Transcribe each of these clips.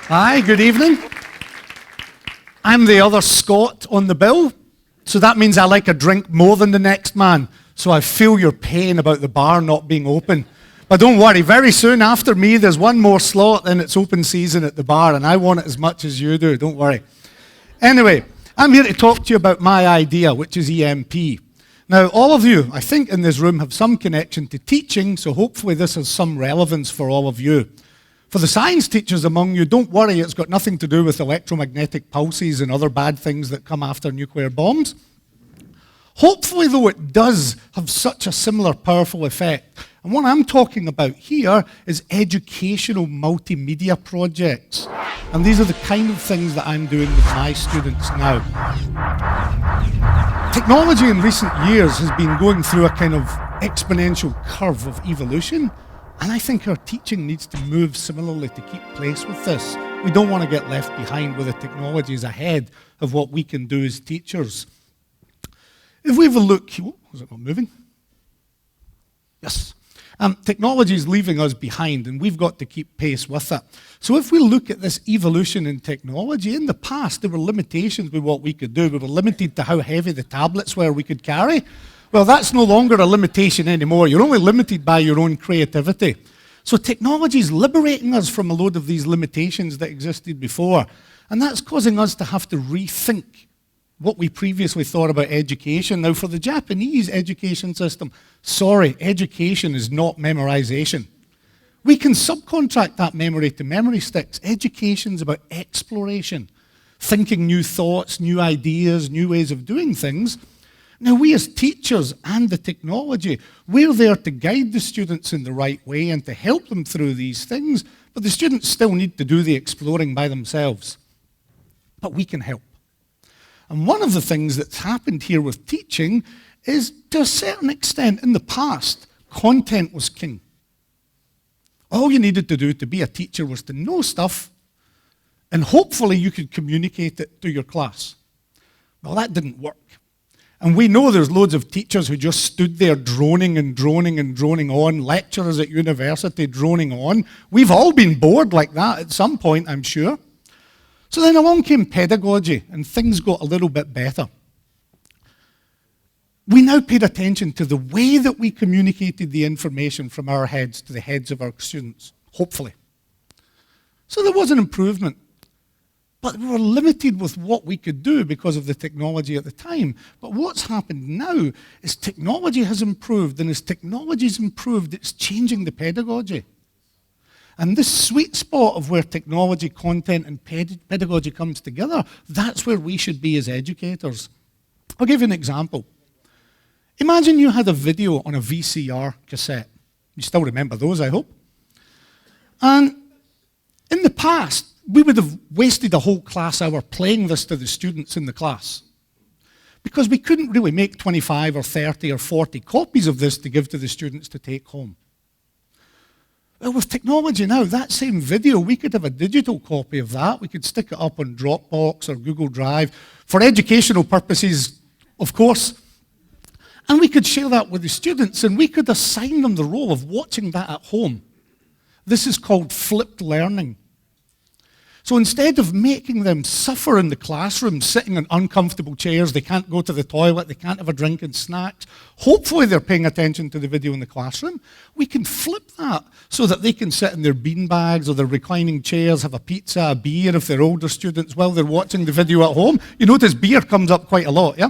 Hi, good evening. I'm the other Scot on the bill, so that means I like a drink more than the next man. So I feel your pain about the bar not being open. But don't worry, very soon after me, there's one more slot and it's open season at the bar, and I want it as much as you do, don't worry. Anyway, I'm here to talk to you about my idea, which is EMP. Now, all of you, I think, in this room have some connection to teaching, so hopefully this has some relevance for all of you. For the science teachers among you, don't worry, it's got nothing to do with electromagnetic pulses and other bad things that come after nuclear bombs. Hopefully, though, it does have such a similar powerful effect. And what I'm talking about here is educational multimedia projects. And these are the kind of things that I'm doing with my students now. Technology in recent years has been going through a kind of exponential curve of evolution. And I think our teaching needs to move similarly to keep pace with this. We don't want to get left behind where the technology is ahead of what we can do as teachers. If we have a look, is it not moving? Yes. Technology is leaving us behind, and we've got to keep pace with it. So if we look at this evolution in technology, in the past there were limitations with what we could do. We were limited to how heavy the tablets were we could carry. Well, that's no longer a limitation anymore. You're only limited by your own creativity. So technology is liberating us from a load of these limitations that existed before. And that's causing us to have to rethink what we previously thought about education. Now, for the Japanese education system, sorry, education is not memorization. We can subcontract that memory to memory sticks. Education's about exploration, thinking new thoughts, new ideas, new ways of doing things. Now, we as teachers and the technology, we're there to guide the students in the right way and to help them through these things, but the students still need to do the exploring by themselves. But we can help. And one of the things that's happened here with teaching is, to a certain extent, in the past, content was king. All you needed to do to be a teacher was to know stuff, and hopefully you could communicate it to your class. Well, that didn't work. And we know there's loads of teachers who just stood there droning and droning and droning on, lecturers at university droning on. We've all been bored like that at some point, I'm sure. So then along came pedagogy, and things got a little bit better. We now paid attention to the way that we communicated the information from our heads to the heads of our students, hopefully. So there was an improvement. But we were limited with what we could do because of the technology at the time. But what's happened now is technology has improved, and as technology's improved, it's changing the pedagogy. And this sweet spot of where technology, content, and pedagogy comes together, that's where we should be as educators. I'll give you an example. Imagine you had a video on a VCR cassette. You still remember those, I hope. And in the past, we would have wasted a whole class hour playing this to the students in the class, because we couldn't really make 25 or 30 or 40 copies of this to give to the students to take home. Well, with technology now, that same video, we could have a digital copy of that. We could stick it up on Dropbox or Google Drive for educational purposes, of course. And we could share that with the students, and we could assign them the role of watching that at home. This is called flipped learning. So instead of making them suffer in the classroom, sitting in uncomfortable chairs, they can't go to the toilet, they can't have a drink and snacks, hopefully they're paying attention to the video in the classroom, we can flip that so that they can sit in their bean bags or their reclining chairs, have a pizza, a beer if they're older students while they're watching the video at home. You notice beer comes up quite a lot, yeah?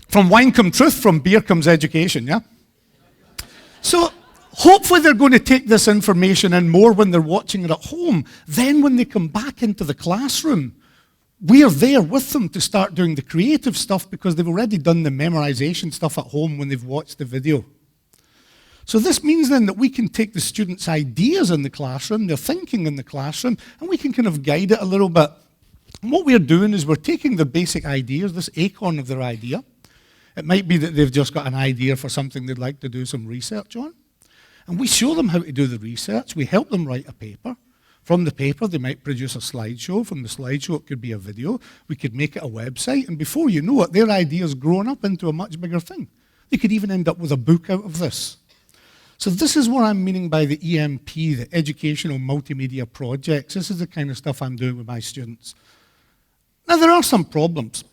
From wine comes truth, from beer comes education, yeah? So hopefully they're going to take this information in more when they're watching it at home. Then when they come back into the classroom, we're there with them to start doing the creative stuff because they've already done the memorization stuff at home when they've watched the video. So this means then that we can take the students' ideas in the classroom, their thinking in the classroom, and we can kind of guide it a little bit. And what we're doing is we're taking the basic ideas, this acorn of their idea. It might be that they've just got an idea for something they'd like to do some research on. And we show them how to do the research. We help them write a paper. From the paper, they might produce a slideshow. From the slideshow, it could be a video. We could make it a website. And before you know it, their idea's grown up into a much bigger thing. They could even end up with a book out of this. So this is what I'm meaning by the EMP, the Educational Multimedia Projects. This is the kind of stuff I'm doing with my students. Now, there are some problems.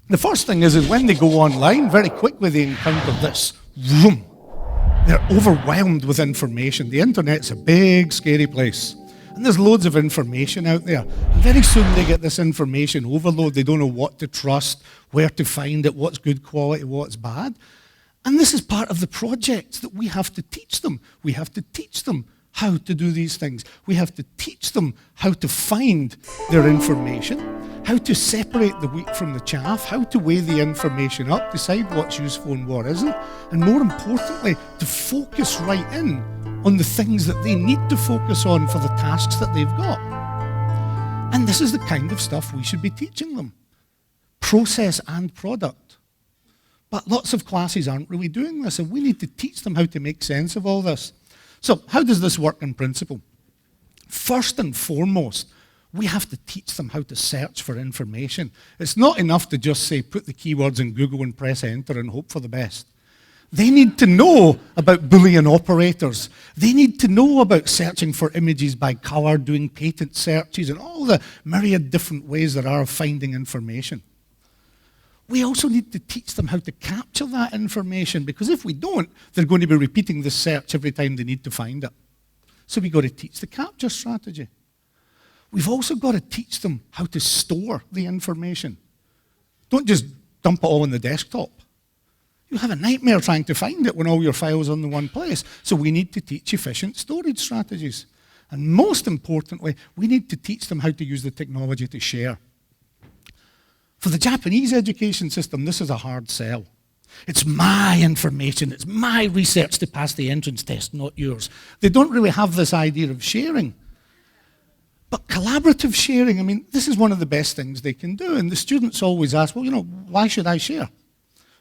The first thing is when they go online, very quickly they encounter this. Vroom. They're overwhelmed with information. The internet's a big, scary place. And there's loads of information out there. And very soon they get this information overload. They don't know what to trust, where to find it, what's good quality, what's bad. And this is part of the project that we have to teach them. We have to teach them how to do these things. We have to teach them how to find their information, how to separate the wheat from the chaff, how to weigh the information up, decide what's useful and what isn't, and more importantly, to focus right in on the things that they need to focus on for the tasks that they've got. And this is the kind of stuff we should be teaching them. Process and product. But lots of classes aren't really doing this, and we need to teach them how to make sense of all this. So how does this work in principle? First and foremost, we have to teach them how to search for information. It's not enough to just say, put the keywords in Google and press enter and hope for the best. They need to know about Boolean operators. They need to know about searching for images by color, doing patent searches, and all the myriad different ways there are of finding information. We also need to teach them how to capture that information, because if we don't, they're going to be repeating the search every time they need to find it. So we've got to teach the capture strategy. We've also got to teach them how to store the information. Don't just dump it all on the desktop. You'll have a nightmare trying to find it when all your files are in the one place. So we need to teach efficient storage strategies. And most importantly, we need to teach them how to use the technology to share. For the Japanese education system, this is a hard sell. It's my information, it's my research to pass the entrance test, not yours. They don't really have this idea of sharing. But collaborative sharing, I mean, this is one of the best things they can do. And the students always ask, well, why should I share?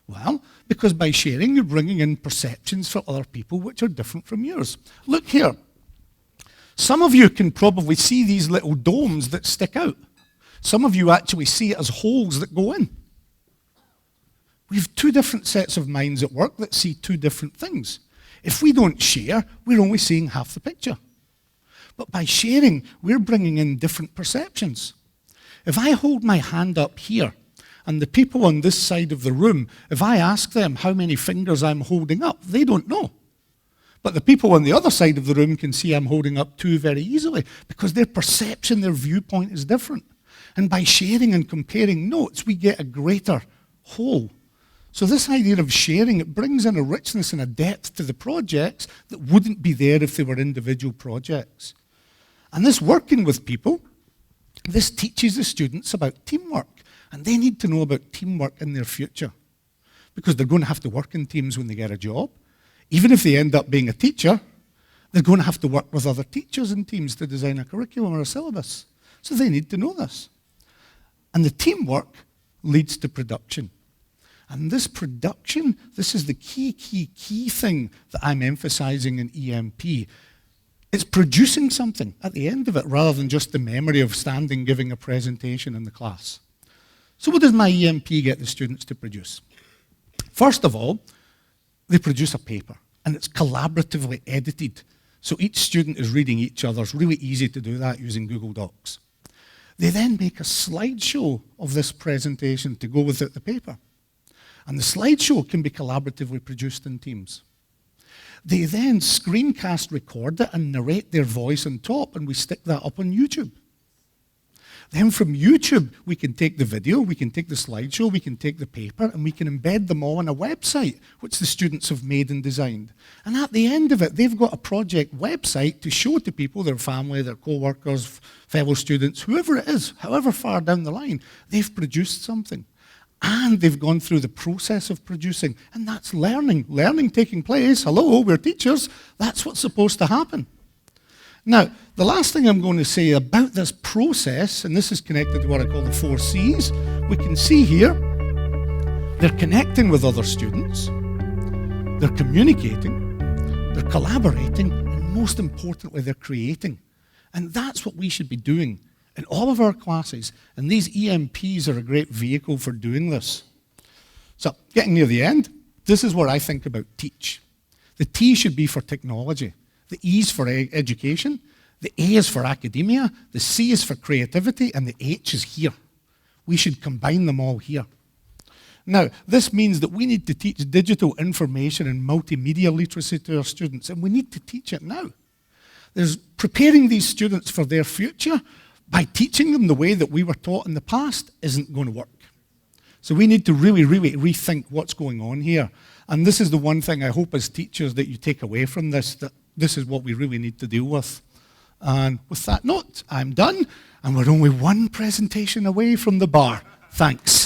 Well, because by sharing, you're bringing in perceptions for other people which are different from yours. Look here. Some of you can probably see these little domes that stick out. Some of you actually see it as holes that go in. We have two different sets of minds at work that see two different things. If we don't share, we're only seeing half the picture. But by sharing, we're bringing in different perceptions. If I hold my hand up here, and the people on this side of the room, if I ask them how many fingers I'm holding up, they don't know. But the people on the other side of the room can see I'm holding up two very easily, because their perception, their viewpoint is different. And by sharing and comparing notes, we get a greater whole. So this idea of sharing, it brings in a richness and a depth to the projects that wouldn't be there if they were individual projects. And this working with people, this teaches the students about teamwork. And they need to know about teamwork in their future, because they're going to have to work in teams when they get a job. Even if they end up being a teacher, they're going to have to work with other teachers in teams to design a curriculum or a syllabus. So they need to know this. And the teamwork leads to production. And this production, this is the key thing that I'm emphasizing in EMP. It's producing something at the end of it, rather than just the memory of standing giving a presentation in the class. So what does my EMP get the students to produce? First of all, they produce a paper, and it's collaboratively edited. So each student is reading each other. It's really easy to do that using Google Docs. They then make a slideshow of this presentation to go with the paper. And the slideshow can be collaboratively produced in teams. They then screencast record it and narrate their voice on top, and we stick that up on YouTube. Then from YouTube, we can take the video, we can take the slideshow, we can take the paper, and we can embed them all on a website, which the students have made and designed. And at the end of it, they've got a project website to show to people, their family, their co-workers, fellow students, whoever it is, however far down the line, they've produced something. And they've gone through the process of producing. And that's learning. Learning taking place. Hello, we're teachers. That's what's supposed to happen. Now, the last thing I'm going to say about this process, and this is connected to what I call the 4 C's, we can see here, they're connecting with other students, they're communicating, they're collaborating, and most importantly, they're creating. And that's what we should be doing in all of our classes, and these EMPs are a great vehicle for doing this. So, getting near the end, this is what I think about teach. The T should be for technology. The E is for education. The A is for academia. The C is for creativity. And the H is here. We should combine them all here. Now, this means that we need to teach digital information and multimedia literacy to our students, and we need to teach it now. There's preparing these students for their future by teaching them the way that we were taught in the past isn't going to work. So we need to really, really rethink what's going on here. And this is the one thing I hope as teachers that you take away from this, that this is what we really need to deal with. And with that note, I'm done, and we're only one presentation away from the bar. Thanks.